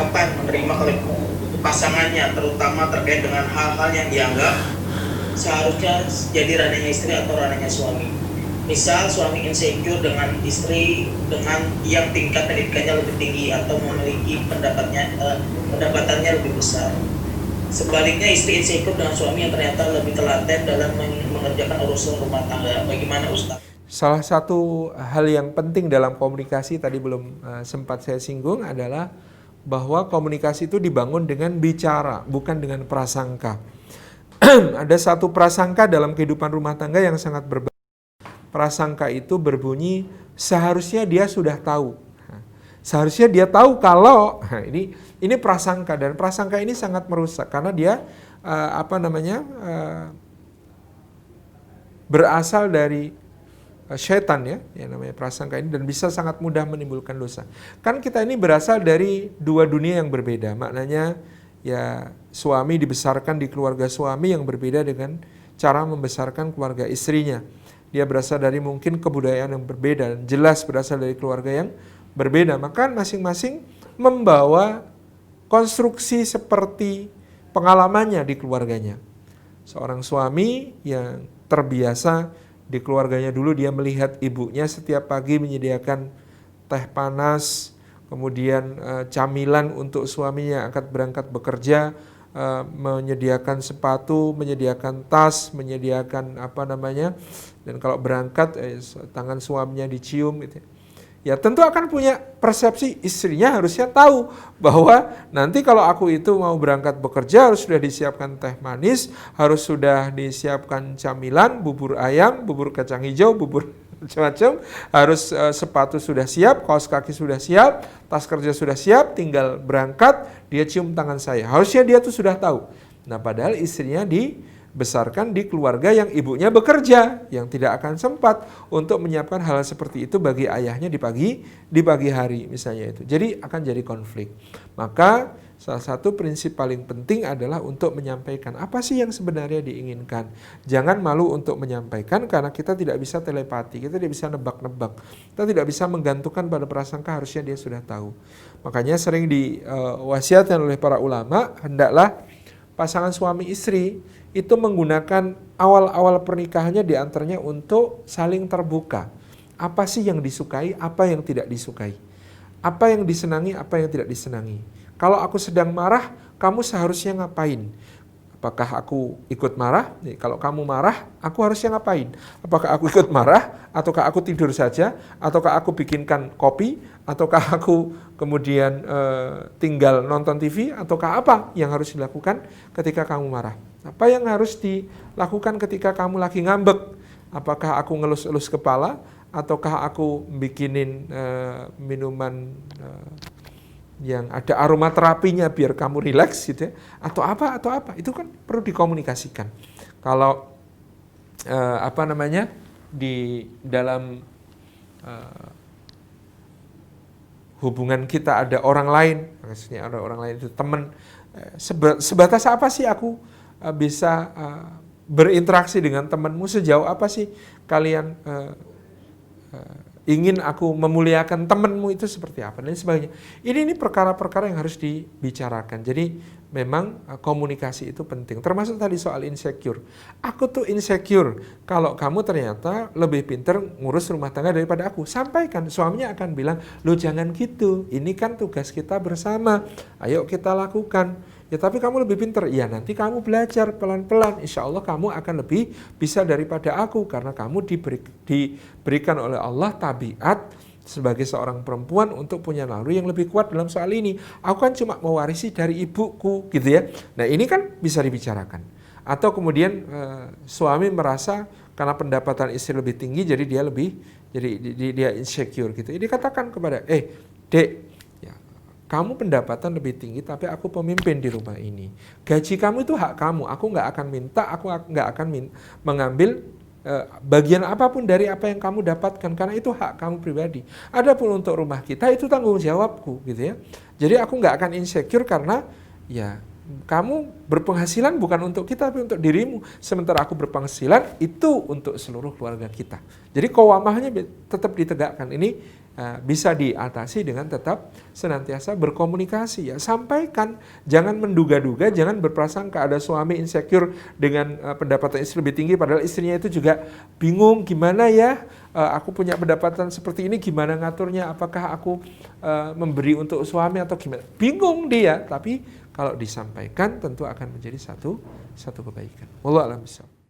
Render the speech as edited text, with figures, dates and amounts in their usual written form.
kapan menerima oleh pasangannya, terutama terkait dengan hal-hal yang dianggap seharusnya jadi ranahnya istri atau ranahnya suami. Misal suami insecure dengan istri dengan yang tingkat pendidikannya lebih tinggi atau memiliki pendapatannya lebih besar. Sebaliknya istri insecure dengan suami yang ternyata lebih telaten dalam mengerjakan urusan rumah tangga. Bagaimana Ustaz? Salah satu hal yang penting dalam komunikasi tadi belum sempat saya singgung adalah bahwa komunikasi itu dibangun dengan bicara, bukan dengan prasangka. Ada satu prasangka dalam kehidupan rumah tangga yang sangat berbahaya. Prasangka itu berbunyi seharusnya dia sudah tahu. Seharusnya dia tahu kalau ini prasangka, dan prasangka ini sangat merusak karena dia berasal dari syaitan ya namanya prasangka ini, dan bisa sangat mudah menimbulkan dosa. Kan kita ini berasal dari dua dunia yang berbeda. Maknanya ya suami dibesarkan di keluarga suami yang berbeda dengan cara membesarkan keluarga istrinya. Dia berasal dari mungkin kebudayaan yang berbeda, dan jelas berasal dari keluarga yang berbeda. Maka masing-masing membawa konstruksi seperti pengalamannya di keluarganya. Seorang suami yang terbiasa di keluarganya dulu, dia melihat ibunya setiap pagi menyediakan teh panas, kemudian camilan untuk suaminya akan berangkat bekerja, menyediakan sepatu, menyediakan tas, menyediakan dan kalau berangkat tangan suaminya dicium gitu. Ya tentu akan punya persepsi istrinya harusnya tahu bahwa nanti kalau aku itu mau berangkat bekerja harus sudah disiapkan teh manis, harus sudah disiapkan camilan, bubur ayam, bubur kacang hijau, bubur macam-macam, harus sepatu sudah siap, kaos kaki sudah siap, tas kerja sudah siap, tinggal berangkat, dia cium tangan saya. Harusnya dia tuh sudah tahu. Nah padahal istrinya dibesarkan di keluarga yang ibunya bekerja, yang tidak akan sempat untuk menyiapkan hal seperti itu bagi ayahnya di pagi hari misalnya itu. Jadi akan jadi konflik. Maka salah satu prinsip paling penting adalah untuk menyampaikan apa sih yang sebenarnya diinginkan. Jangan malu untuk menyampaikan karena kita tidak bisa telepati, kita tidak bisa nebak-nebak. Kita tidak bisa menggantungkan pada prasangka harusnya dia sudah tahu. Makanya sering diwasiatkan oleh para ulama, hendaklah pasangan suami istri itu menggunakan awal-awal pernikahannya diantaranya untuk saling terbuka. Apa sih yang disukai, apa yang tidak disukai. Apa yang disenangi, apa yang tidak disenangi. Kalau aku sedang marah, kamu seharusnya ngapain? Apakah aku ikut marah? Kalau kamu marah, aku harusnya ngapain? Apakah aku ikut marah? Ataukah aku tidur saja? Ataukah aku bikinkan kopi? Ataukah aku kemudian tinggal nonton TV? Ataukah apa yang harus dilakukan ketika kamu marah? Apa yang harus dilakukan ketika kamu lagi ngambek? Apakah aku ngelus-elus kepala? Ataukah aku bikinin minuman yang ada aromaterapinya biar kamu rileks gitu ya, atau apa itu kan perlu dikomunikasikan. Kalau di dalam hubungan kita ada orang lain, maksudnya ada orang lain itu teman, sebatas apa sih aku bisa berinteraksi dengan temanmu, sejauh apa sih kalian ingin aku memuliakan temanmu itu seperti apa dan sebagainya. Ini perkara-perkara yang harus dibicarakan. Jadi memang komunikasi itu penting. Termasuk tadi soal insecure. Aku tuh insecure kalau kamu ternyata lebih pintar ngurus rumah tangga daripada aku. Sampaikan, suaminya akan bilang, "Loh jangan gitu. Ini kan tugas kita bersama. Ayo kita lakukan." Ya tapi kamu lebih pintar. Ya nanti kamu belajar pelan-pelan. Insya Allah kamu akan lebih bisa daripada aku. Karena kamu diberikan oleh Allah tabiat sebagai seorang perempuan untuk punya naluri yang lebih kuat dalam soal ini. Aku kan cuma mewarisi dari ibuku gitu ya. Nah ini kan bisa dibicarakan. Atau kemudian suami merasa karena pendapatan istri lebih tinggi jadi dia insecure gitu. Jadi katakan kepada, Dek, kamu pendapatan lebih tinggi, tapi aku pemimpin di rumah ini. Gaji kamu itu hak kamu. Aku nggak akan minta, aku nggak akan mengambil bagian apapun dari apa yang kamu dapatkan, karena itu hak kamu pribadi. Adapun untuk rumah kita itu tanggung jawabku, gitu ya. Jadi aku nggak akan insecure karena ya kamu berpenghasilan bukan untuk kita, tapi untuk dirimu. Sementara aku berpenghasilan, itu untuk seluruh keluarga kita. Jadi qawamahnya tetap ditegakkan. Ini bisa diatasi dengan tetap senantiasa berkomunikasi. Ya, sampaikan, jangan menduga-duga, jangan berprasangka ada suami insecure dengan pendapatan istri lebih tinggi, padahal istrinya itu juga bingung, gimana ya, aku punya pendapatan seperti ini, gimana ngaturnya, apakah aku memberi untuk suami atau gimana. Bingung dia, tapi kalau disampaikan tentu akan menjadi satu kebaikan. Wallahu a'lam bishawab.